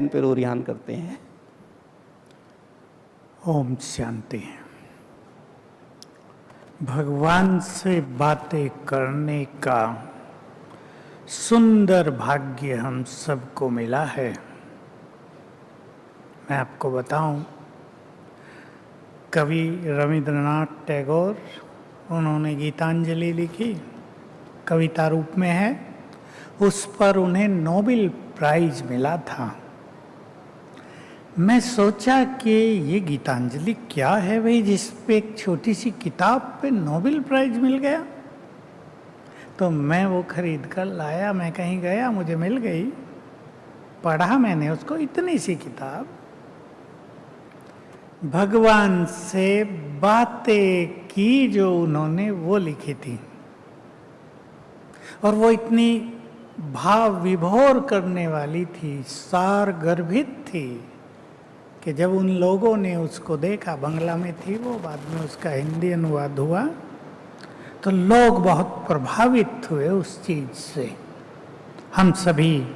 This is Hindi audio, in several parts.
इन पर रुझान करते हैं। ओम शांति। भगवान से बातें करने का सुंदर भाग्य हम सबको मिला है। मैं आपको बताऊं, कवि रविंद्रनाथ टैगोर, उन्होंने गीतांजलि लिखी, कविता रूप में है। उस पर उन्हें नोबेल प्राइज मिला था। मैं सोचा कि ये गीतांजलि क्या है भाई, जिस पे एक छोटी सी किताब पे नोबेल प्राइज मिल गया। तो मैं वो खरीद कर लाया। मैं कहीं गया, मुझे मिल गई, पढ़ा मैंने उसको। इतनी सी किताब, भगवान से बातें की जो उन्होंने वो लिखी थी, और वो इतनी भाव विभोर करने वाली थी, सार गर्भित थी कि जब उन लोगों ने उसको देखा, बंगला में थी वो, बाद में उसका हिंदी अनुवाद हुआ, तो लोग बहुत प्रभावित हुए उस चीज से। हम सभी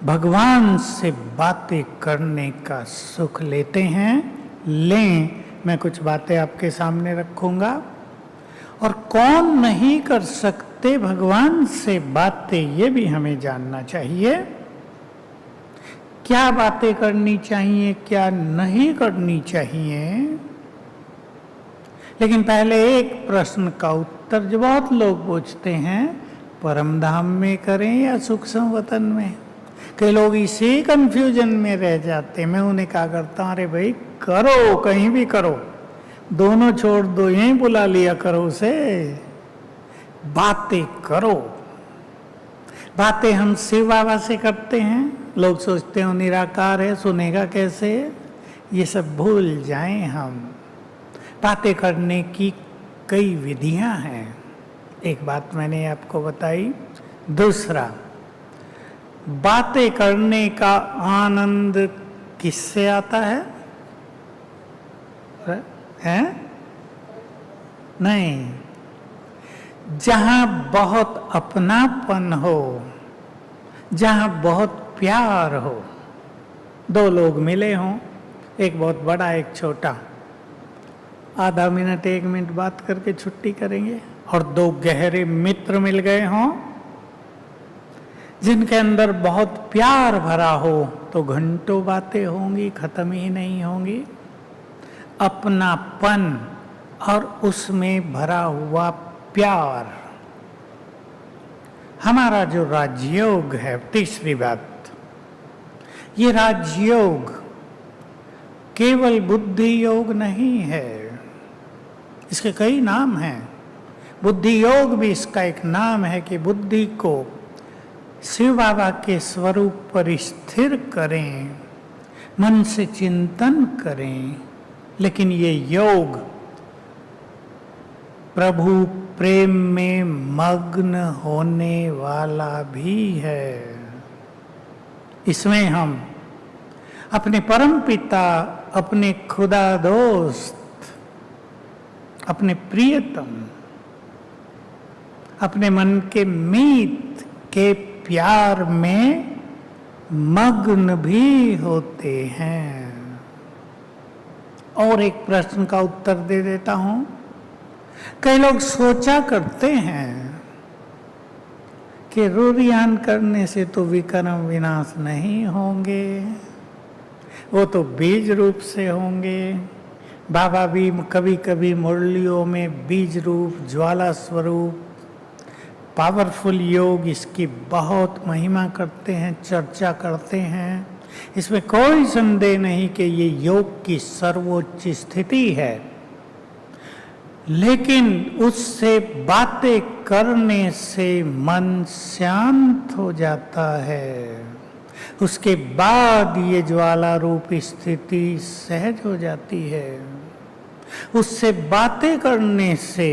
भगवान से बातें करने का सुख लेते हैं। लें, मैं कुछ बातें आपके सामने रखूंगा। और कौन नहीं कर सकते भगवान से बातें, ये भी हमें जानना चाहिए। क्या बातें करनी चाहिए, क्या नहीं करनी चाहिए। लेकिन पहले एक प्रश्न का उत्तर जो बहुत लोग पूछते हैं, परम धाम में करें या सूक्ष्म वतन में। कई लोग इसी कंफ्यूजन में रह जाते हैं। मैं उन्हें क्या करता हूं, अरे भाई करो, कहीं भी करो, दोनों छोड़ दो, यहीं बुला लिया करो उसे। बातें करो। बातें हम शिव बाबा से करते हैं। लोग सोचते हैं वो निराकार है, सुनेगा कैसे। ये सब भूल जाएं हम। बातें करने की कई विधियां हैं। एक बात मैंने आपको बताई। दूसरा, बातें करने का आनंद किससे आता है? नहीं, जहां बहुत अपनापन हो, जहां बहुत प्यार हो। दो लोग मिले हों, एक बहुत बड़ा एक छोटा, आधा मिनट एक मिनट बात करके छुट्टी करेंगे। और दो गहरे मित्र मिल गए हों, जिनके अंदर बहुत प्यार भरा हो, तो घंटों बातें होंगी, खत्म ही नहीं होंगी। अपनापन और उसमें भरा हुआ प्यार, हमारा जो राजयोग है। तीसरी बात, ये राजयोग केवल बुद्धि योग नहीं है, इसके कई नाम हैं। बुद्धि योग भी इसका एक नाम है कि बुद्धि को शिव बाबा के स्वरूप पर स्थिर करें, मन से चिंतन करें। लेकिन ये योग प्रभु प्रेम में मग्न होने वाला भी है। इसमें हम अपने परम पिता, अपने खुदा दोस्त, अपने प्रियतम, अपने मन के मीत के प्यार में मग्न भी होते हैं। और एक प्रश्न का उत्तर दे देता हूं। कई लोग सोचा करते हैं कि रुझान करने से तो विकर्म विनाश नहीं होंगे, वो तो बीज रूप से होंगे। बाबा भी कभी कभी मुरलियों में बीज रूप, ज्वाला स्वरूप, पावरफुल योग, इसकी बहुत महिमा करते हैं, चर्चा करते हैं। इसमें कोई संदेह नहीं कि ये योग की सर्वोच्च स्थिति है। लेकिन उससे बातें करने से मन शांत हो जाता है। उसके बाद ये ज्वाला रूप स्थिति सहज हो जाती है। उससे बातें करने से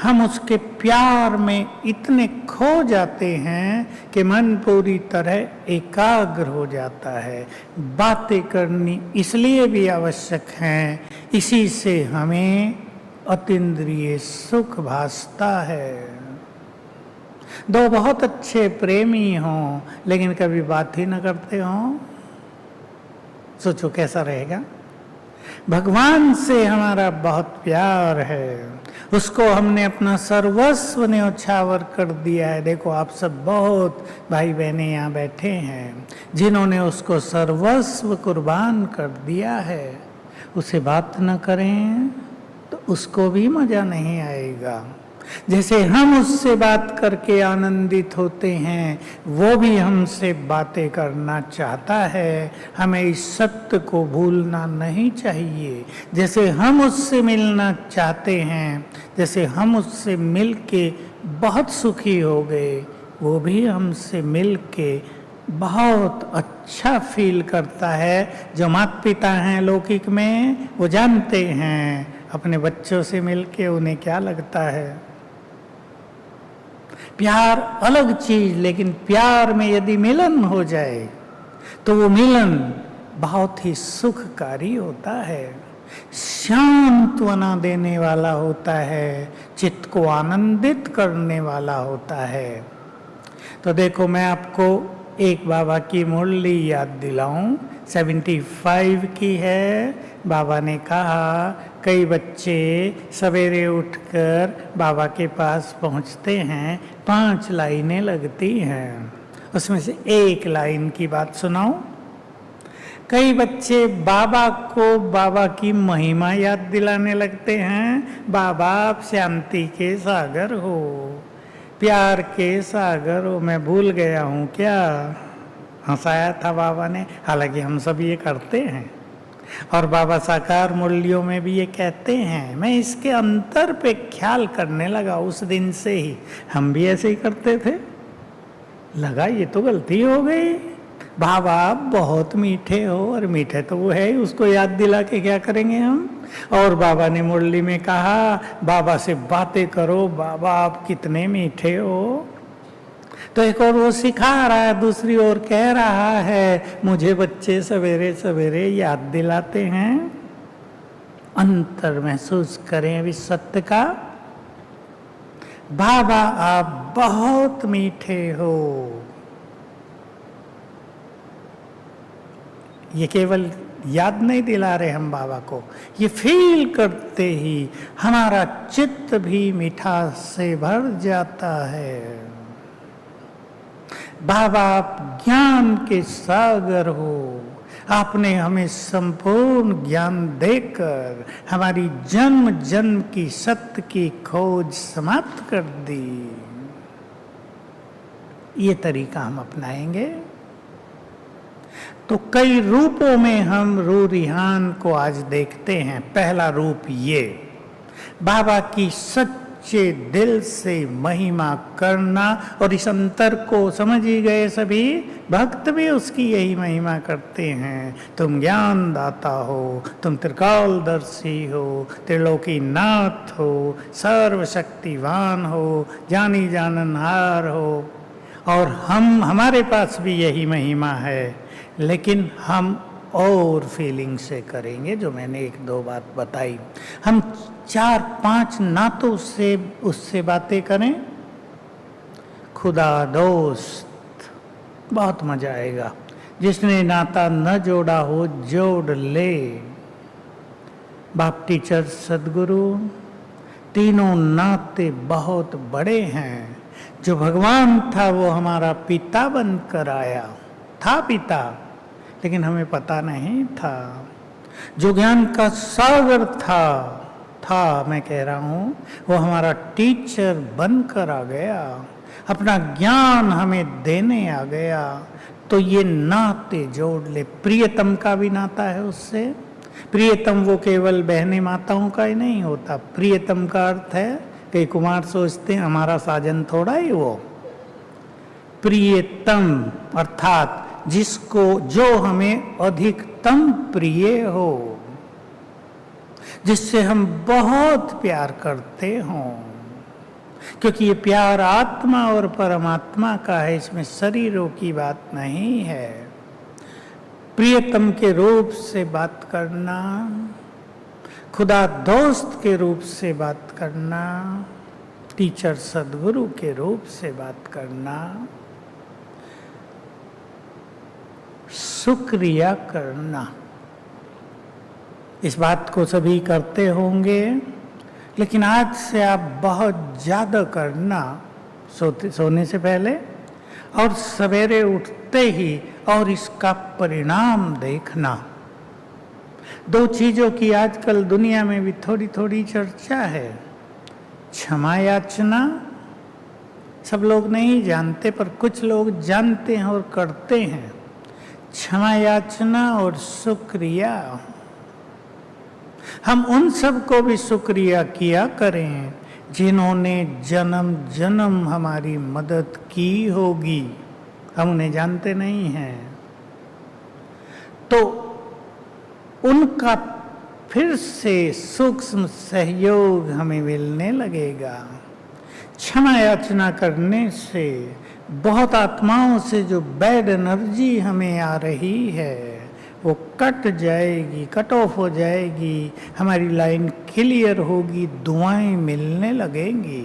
हम उसके प्यार में इतने खो जाते हैं कि मन पूरी तरह एकाग्र हो जाता है। बातें करनी इसलिए भी आवश्यक हैं, इसी से हमें अतीन्द्रिय सुख भासता है। दो बहुत अच्छे प्रेमी हों लेकिन कभी बात ही न करते हों, सोचो कैसा रहेगा। भगवान से हमारा बहुत प्यार है, उसको हमने अपना सर्वस्व न्योछावर कर दिया है। देखो आप सब बहुत भाई बहनें यहाँ बैठे हैं जिन्होंने उसको सर्वस्व कुर्बान कर दिया है। उसे बात न करें तो उसको भी मजा नहीं आएगा। जैसे हम उससे बात करके आनंदित होते हैं, वो भी हमसे बातें करना चाहता है। हमें इस सत्य को भूलना नहीं चाहिए। जैसे हम उससे मिलना चाहते हैं, जैसे हम उससे मिल के बहुत सुखी हो गए, वो भी हमसे मिल के बहुत अच्छा फील करता है। जो माता पिता हैं लौकिक में, वो जानते हैं अपने बच्चों से मिल के उन्हें क्या लगता है। प्यार अलग चीज, लेकिन प्यार में यदि मिलन हो जाए तो वो मिलन बहुत ही सुखकारी होता है, सांत्वना देने वाला होता है, चित्त को आनंदित करने वाला होता है। तो देखो मैं आपको एक बाबा की मुरली याद दिलाऊं, 75 की है। बाबा ने कहा कई बच्चे सवेरे उठकर बाबा के पास पहुंचते हैं, 5 लाइनें लगती हैं, उसमें से एक लाइन की बात सुनाऊं। कई बच्चे बाबा को बाबा की महिमा याद दिलाने लगते हैं। बाबा आप शांति के सागर हो, प्यार के सागर हो, मैं भूल गया हूँ क्या। हंसाया था बाबा ने, हालांकि हम सब ये करते हैं और बाबा साकार मुरलियों में भी ये कहते हैं। मैं इसके अंतर पे ख्याल करने लगा, उस दिन से ही हम भी ऐसे ही करते थे। लगा ये तो गलती हो गई, बाबा आप बहुत मीठे हो, और मीठे तो वो है ही, उसको याद दिला के क्या करेंगे हम। और बाबा ने मुरली में कहा बाबा से बातें करो, बाबा आप कितने मीठे हो। तो एक और वो सिखा रहा है, दूसरी ओर कह रहा है मुझे बच्चे सवेरे सवेरे याद दिलाते हैं। अंतर महसूस करें अभी सत्य का। बाबा आप बहुत मीठे हो, ये केवल याद नहीं दिला रहे हम बाबा को, ये फील करते ही हमारा चित्त भी मिठास से भर जाता है। बाबा आप ज्ञान के सागर हो, आपने हमें संपूर्ण ज्ञान देकर हमारी जन्म जन्म की सत्य की खोज समाप्त कर दी। ये तरीका हम अपनाएंगे तो कई रूपों में हम रूरिहान को आज देखते हैं। पहला रूप ये, बाबा की सच्चे दिल से महिमा करना, और इस अंतर को समझ ही गए सभी भक्त भी उसकी यही महिमा करते हैं। तुम ज्ञान दाता हो, तुम त्रिकालदर्शी हो, त्रिलोकी नाथ हो, सर्वशक्तिवान हो, जानी जाननहार हो। और हमारे पास भी यही महिमा है, लेकिन हम और फीलिंग से करेंगे, जो मैंने 1-2 बात बताई। हम 4-5 नातों से उससे बातें करें। खुदा दोस्त, बहुत मजा आएगा। जिसने नाता न जोड़ा हो जोड़ ले। बाप टीचर सदगुरु, तीनों नाते बहुत बड़े हैं। जो भगवान था वो हमारा पिता बनकर आया था, पिता, लेकिन हमें पता नहीं था। जो ज्ञान का सागर था मैं कह रहा हूँ, वो हमारा टीचर बनकर आ गया, अपना ज्ञान हमें देने आ गया। तो ये नाते जोड़ ले। प्रियतम का भी नाता है उससे। प्रियतम वो केवल बहने माताओं का ही नहीं होता। प्रियतम का अर्थ है, कई कुमार सोचते हैं हमारा साजन थोड़ा ही वो। प्रियतम अर्थात जिसको, जो हमें अधिकतम प्रिय हो, जिससे हम बहुत प्यार करते हों। क्योंकि ये प्यार आत्मा और परमात्मा का है, इसमें शरीरों की बात नहीं है। प्रियतम के रूप से बात करना, खुदा दोस्त के रूप से बात करना, टीचर सदगुरु के रूप से बात करना, शुक्रिया करना। इस बात को सभी करते होंगे, लेकिन आज से आप बहुत ज़्यादा करना, सोने से पहले और सवेरे उठते ही, और इसका परिणाम देखना। दो चीज़ों की आजकल दुनिया में भी थोड़ी थोड़ी चर्चा है। क्षमा याचना सब लोग नहीं जानते, पर कुछ लोग जानते हैं और करते हैं। क्षमा याचना और शुक्रिया। हम उन सब को भी शुक्रिया किया करें जिन्होंने जन्म जन्म हमारी मदद की होगी, हम उन्हें जानते नहीं हैं, तो उनका फिर से सूक्ष्म सहयोग हमें मिलने लगेगा। क्षमा याचना करने से बहुत आत्माओं से जो बैड एनर्जी हमें आ रही है वो कट जाएगी, कट ऑफ हो जाएगी, हमारी लाइन क्लियर होगी, दुआएं मिलने लगेंगी।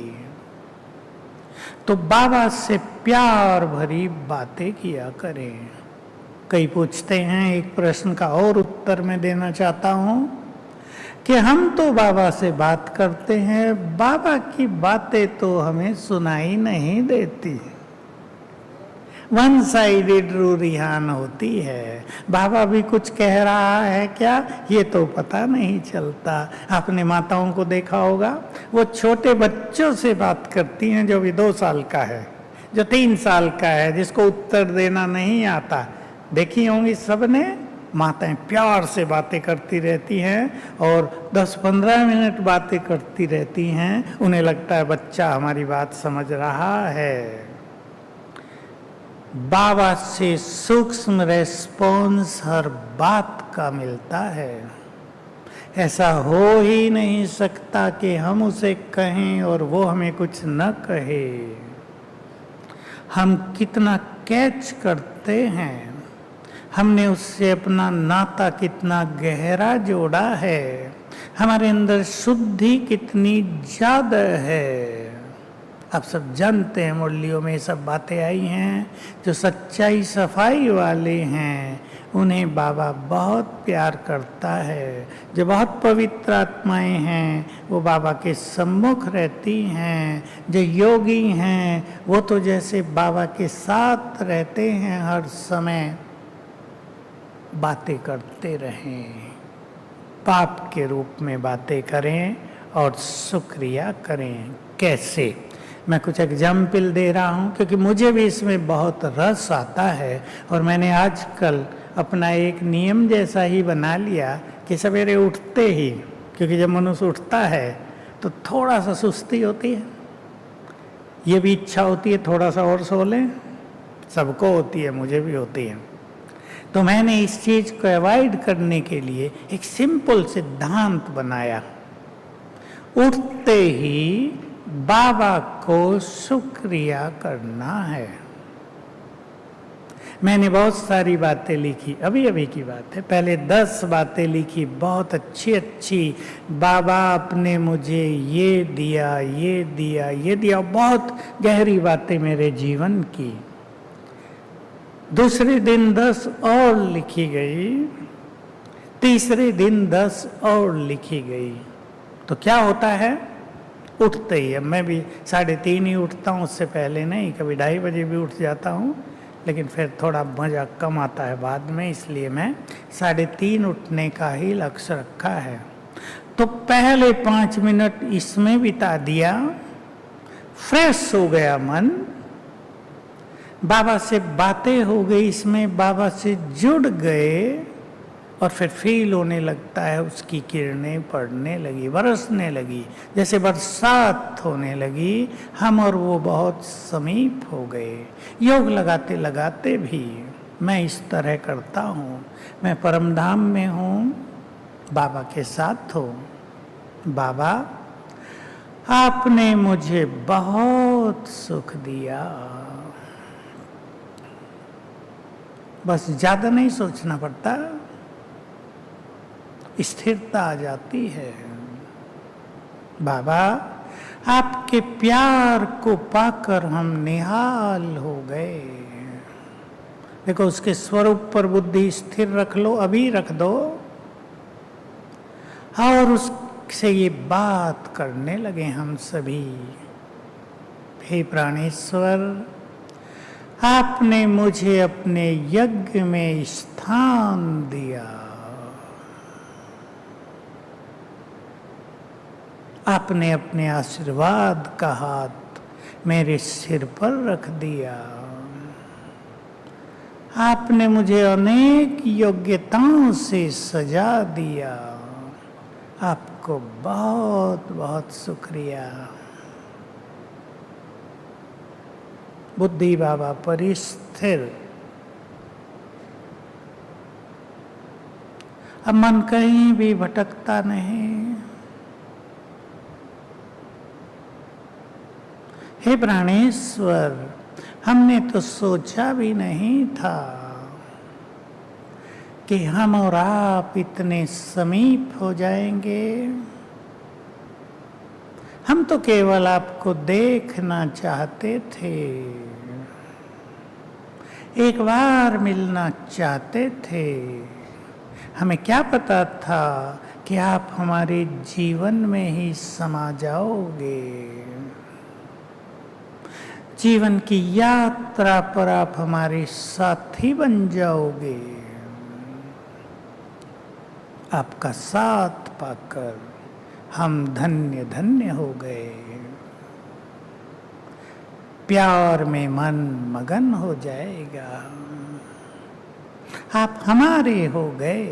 तो बाबा से प्यार भरी बातें किया करें। कई पूछते हैं, एक प्रश्न का और उत्तर मैं देना चाहता हूं कि हम तो बाबा से बात करते हैं, बाबा की बातें तो हमें सुनाई नहीं देती। वन साइडेड रूरिहान होती है। बाबा भी कुछ कह रहा है क्या, ये तो पता नहीं चलता। आपने माताओं को देखा होगा, वो छोटे बच्चों से बात करती हैं जो भी 2 साल का है, जो 3 साल का है, जिसको उत्तर देना नहीं आता। देखी होंगी सबने, माताएं प्यार से बातें करती रहती हैं और 10-15 मिनट बातें करती रहती हैं। उन्हें लगता है बच्चा हमारी बात समझ रहा है। बाबा से सूक्ष्म रेस्पॉन्स हर बात का मिलता है। ऐसा हो ही नहीं सकता कि हम उसे कहें और वो हमें कुछ न कहे। हम कितना कैच करते हैं, हमने उससे अपना नाता कितना गहरा जोड़ा है, हमारे अंदर शुद्धि कितनी ज़्यादा है। आप सब जानते हैं, मुरलियों में सब बातें आई हैं। जो सच्चाई सफाई वाले हैं उन्हें बाबा बहुत प्यार करता है। जो बहुत पवित्र आत्माएं हैं वो बाबा के सम्मुख रहती हैं। जो योगी हैं वो तो जैसे बाबा के साथ रहते हैं, हर समय बातें करते रहें। पाप के रूप में बातें करें और शुक्रिया करें। कैसे? मैं कुछ एग्जाम्पल दे रहा हूँ क्योंकि मुझे भी इसमें बहुत रस आता है और मैंने आजकल अपना एक नियम जैसा ही बना लिया कि सवेरे उठते ही, क्योंकि जब मनुष्य उठता है तो थोड़ा सा सुस्ती होती है, ये भी इच्छा होती है थोड़ा सा और सो लें, सबको होती है, मुझे भी होती है। तो मैंने इस चीज़ को अवॉइड करने के लिए एक सिंपल सिद्धांत बनाया। उठते ही बाबा को शुक्रिया करना है। मैंने बहुत सारी बातें लिखी, अभी अभी की बात है, पहले 10 बातें लिखी, बहुत अच्छी अच्छी। बाबा आपने मुझे ये दिया, ये दिया, ये दिया, बहुत गहरी बातें मेरे जीवन की। दूसरे दिन 10 और लिखी गई, तीसरे दिन 10 और लिखी गई। तो क्या होता है, उठते ही, अब मैं भी 3:30 ही उठता हूँ, उससे पहले नहीं, कभी 2:30 बजे भी उठ जाता हूँ, लेकिन फिर थोड़ा मज़ा कम आता है बाद में, इसलिए मैं 3:30 उठने का ही लक्ष्य रखा है। तो पहले 5 मिनट इसमें बिता दिया, फ्रेश हो गया मन, बाबा से बातें हो गई, इसमें बाबा से जुड़ गए और फिर फील होने लगता है, उसकी किरणें पड़ने लगी, बरसने लगी, जैसे बरसात होने लगी। हम और वो बहुत समीप हो गए। योग लगाते लगाते भी मैं इस तरह करता हूँ। मैं परमधाम में हूँ, बाबा के साथ हूँ। बाबा आपने मुझे बहुत सुख दिया। बस ज़्यादा नहीं सोचना पड़ता, स्थिरता आ जाती है। बाबा आपके प्यार को पाकर हम निहाल हो गए। देखो, उसके स्वरूप पर बुद्धि स्थिर रख लो, अभी रख दो, और उससे ये बात करने लगे हम सभी। हे प्राणेश्वर, आपने मुझे अपने यज्ञ में स्थान दिया। आपने अपने आशीर्वाद का हाथ मेरे सिर पर रख दिया। आपने मुझे अनेक योग्यताओं से सजा दिया। आपको बहुत बहुत शुक्रिया। बुद्धि बाबा पर स्थिर। अब मन कहीं भी भटकता नहीं। हे प्राणेश्वर, हमने तो सोचा भी नहीं था कि हम और आप इतने समीप हो जाएंगे। हम तो केवल आपको देखना चाहते थे, एक बार मिलना चाहते थे। हमें क्या पता था कि आप हमारे जीवन में ही समा जाओगे। जीवन की यात्रा पर आप हमारे साथी बन जाओगे। आपका साथ पाकर हम धन्य धन्य हो गए। प्यार में मन मगन हो जाएगा। आप हमारे हो गए,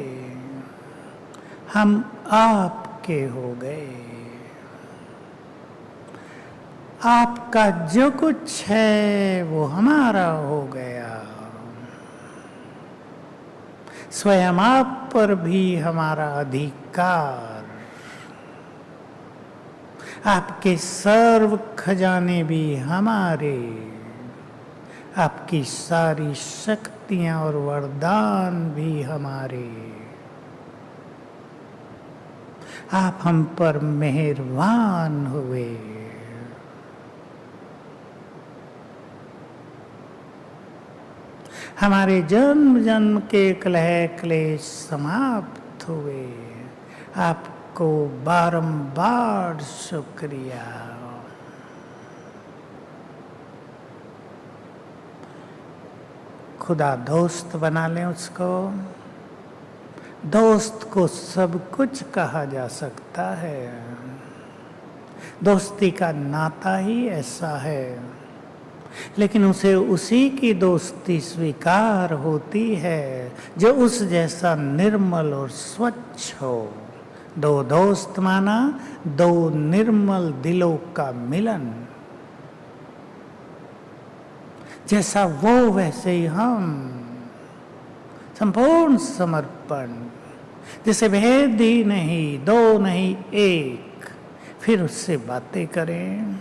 हम आपके हो गए। आपका जो कुछ है वो हमारा हो गया। स्वयं आप पर भी हमारा अधिकार। आपके सर्व खजाने भी हमारे। आपकी सारी शक्तियां और वरदान भी हमारे। आप हम पर मेहरबान हुए। हमारे जन्म जन्म के कलह क्लेश समाप्त हुए। आपको बारंबार शुक्रिया। खुदा दोस्त बना लें उसको। दोस्त को सब कुछ कहा जा सकता है। दोस्ती का नाता ही ऐसा है। लेकिन उसे उसी की दोस्ती स्वीकार होती है जो उस जैसा निर्मल और स्वच्छ हो। दो दोस्त माना दो निर्मल दिलों का मिलन। जैसा वो वैसे ही हम। संपूर्ण समर्पण। जैसे भेद ही नहीं, दो नहीं एक। फिर उससे बातें करें।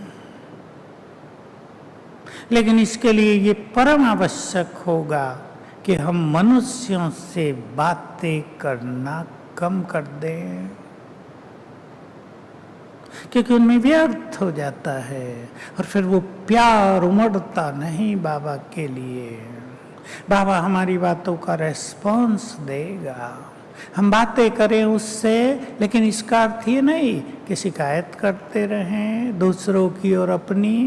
लेकिन इसके लिए ये परम आवश्यक होगा कि हम मनुष्यों से बातें करना कम कर दें, क्योंकि उनमें व्यर्थ हो जाता है और फिर वो प्यार उमड़ता नहीं बाबा के लिए। बाबा हमारी बातों का रेस्पॉन्स देगा। हम बातें करें उससे, लेकिन इसका अर्थ ये नहीं कि शिकायत करते रहें दूसरों की और अपनी।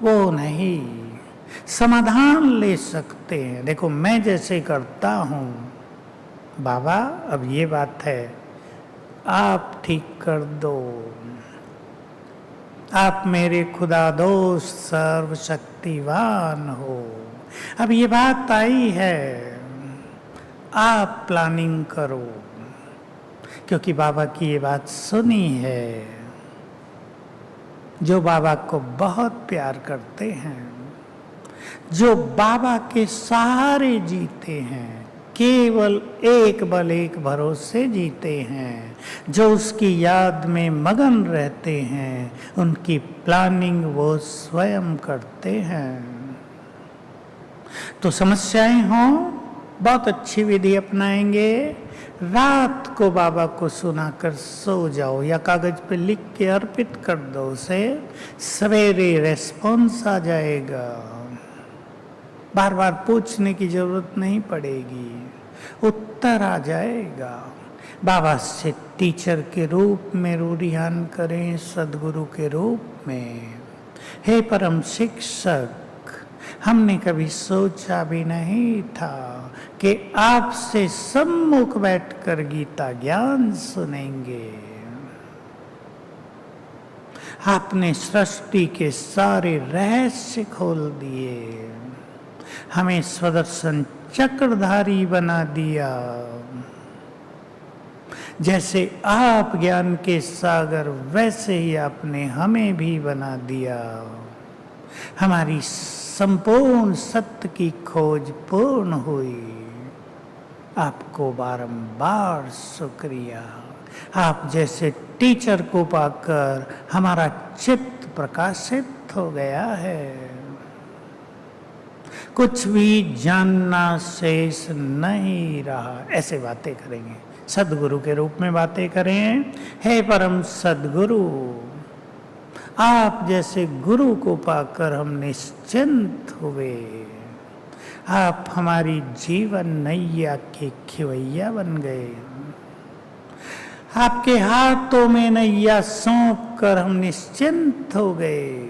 वो नहीं, समाधान ले सकते हैं। देखो, मैं जैसे करता हूँ, बाबा अब ये बात है, आप ठीक कर दो। आप मेरे खुदा दोस्त सर्वशक्तिवान हो। अब ये बात आई है, आप प्लानिंग करो, क्योंकि बाबा की ये बात सुनी है। जो बाबा को बहुत प्यार करते हैं, जो बाबा के सहारे जीते हैं, केवल एक बल एक भरोसे जीते हैं, जो उसकी याद में मगन रहते हैं, उनकी प्लानिंग वो स्वयं करते हैं। तो समस्याएं हों बहुत अच्छी विधि अपनाएंगे। रात को बाबा को सुनाकर सो जाओ या कागज पे लिख के अर्पित कर दो उसे, सवेरे रेस्पॉन्स आ जाएगा। बार बार पूछने की जरूरत नहीं पड़ेगी, उत्तर आ जाएगा। बाबा से टीचर के रूप में रूढ़ियान करें, सदगुरु के रूप में। हे परम शिक्षक, हमने कभी सोचा भी नहीं था कि आपसे सम्मुख बैठकर गीता ज्ञान सुनेंगे। आपने सृष्टि के सारे रहस्य खोल दिए, हमें स्वदर्शन चक्रधारी बना दिया। जैसे आप ज्ञान के सागर, वैसे ही आपने हमें भी बना दिया। हमारी संपूर्ण सत्य की खोज पूर्ण हुई। आपको बारंबार शुक्रिया। आप जैसे टीचर को पाकर हमारा चित्त प्रकाशित हो गया है। कुछ भी जानना शेष नहीं रहा। ऐसे बातें करेंगे, सदगुरु के रूप में बातें करें। हे परम सदगुरु, आप जैसे गुरु को पाकर हम निश्चिंत हुए। आप हमारी जीवन नैया के खिवैया बन गए। आपके हाथों में नैया सौंप कर हम निश्चिंत हो गए।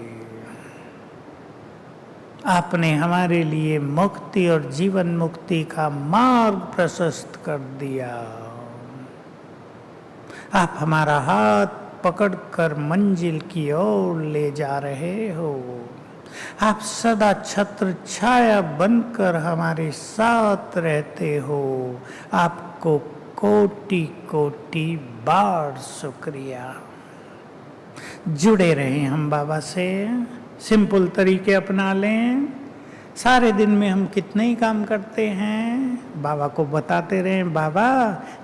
आपने हमारे लिए मुक्ति और जीवन मुक्ति का मार्ग प्रशस्त कर दिया। आप हमारा हाथ पकड़कर मंजिल की ओर ले जा रहे हो। आप सदा छत्र छाया बनकर हमारे साथ रहते हो। आपको कोटि कोटि बार शुक्रिया। जुड़े रहें हम बाबा से, सिंपल तरीके अपना लें। सारे दिन में हम कितने ही काम करते हैं, बाबा को बताते रहें, बाबा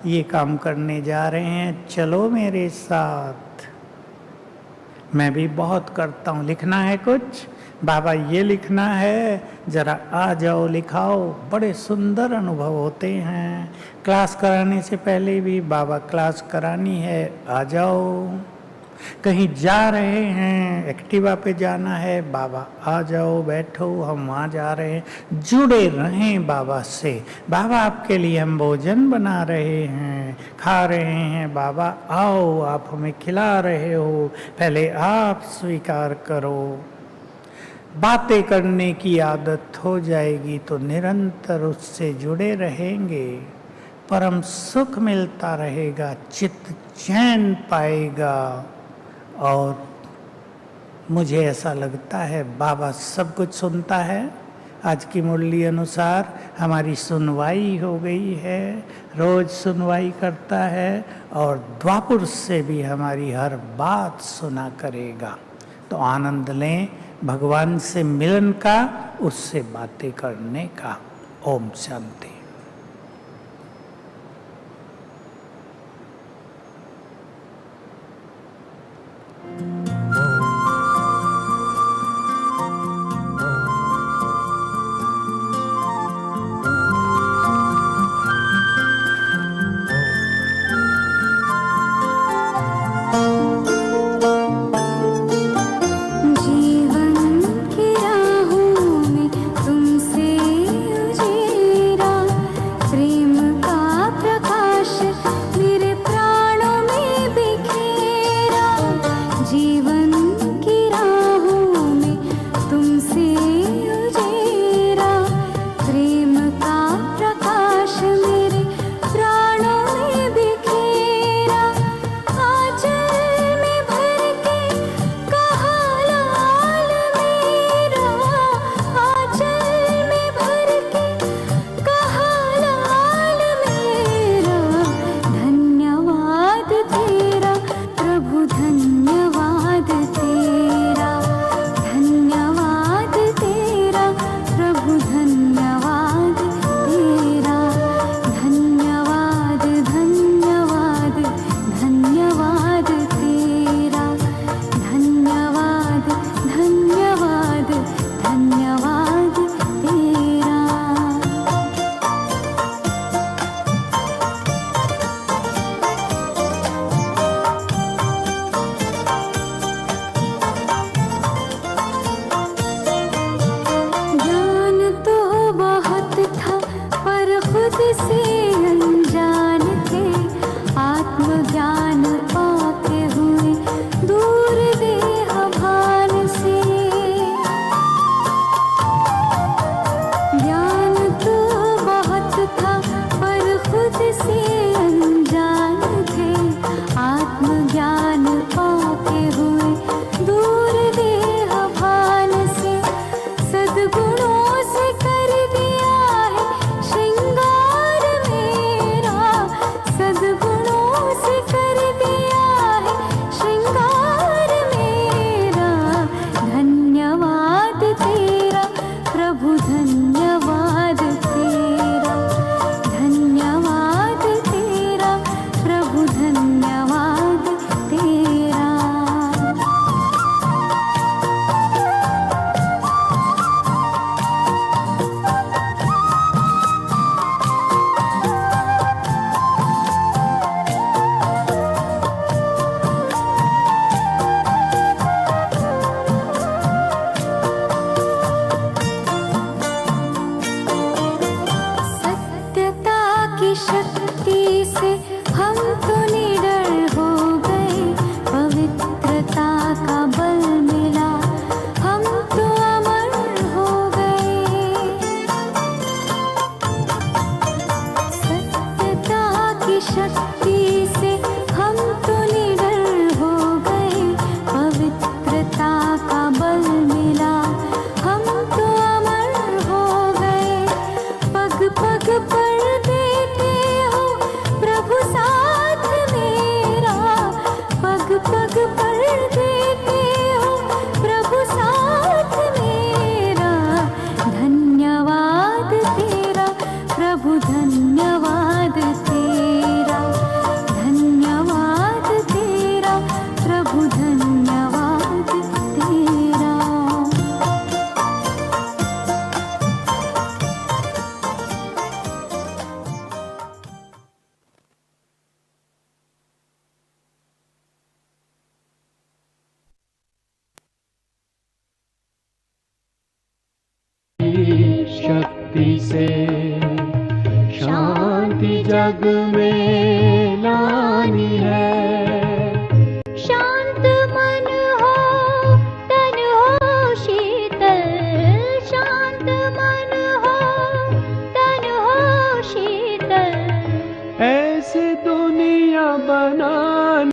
ये काम करने जा रहे हैं, चलो मेरे साथ। मैं भी बहुत करता हूँ। लिखना है कुछ, बाबा ये लिखना है, जरा आ जाओ लिखाओ। बड़े सुंदर अनुभव होते हैं। क्लास कराने से पहले भी बाबा क्लास करानी है, आ जाओ। कहीं जा रहे हैं, एक्टिवा पे जाना है, बाबा आ जाओ, बैठो, हम वहाँ जा रहे हैं। जुड़े रहें बाबा से। बाबा आपके लिए हम भोजन बना रहे हैं, खा रहे हैं, बाबा आओ, आप हमें खिला रहे हो, पहले आप स्वीकार करो। बातें करने की आदत हो जाएगी तो निरंतर उससे जुड़े रहेंगे, परम सुख मिलता रहेगा, चित्त चैन पाएगा। और मुझे ऐसा लगता है बाबा सब कुछ सुनता है। आज की मुरली अनुसार हमारी सुनवाई हो गई है, रोज सुनवाई करता है और द्वापुर से भी हमारी हर बात सुना करेगा। तो आनंद लें भगवान से मिलन का, उससे बातें करने का। ओम शांति। जीवन की राहों में तुमसे उजेरा शक्ति से हम तो निडर हो गए, पवित्रता का बल मिला, हम तो अमर हो गए। सत्यता की शक्ति से हम तो निडर हो गए, पवित्रता का बल मिला, हम तो अमर हो गए। पग पग पर देते हो प्रभु साथ मेरा, पग पग पर देते हो प्रभु साथ मेरा। धन्यवाद तेरा प्रभु, धन्यवाद तेरा, धन्यवाद तेरा प्रभु, धन्यवाद तेरा। शक्ति से शांति जग में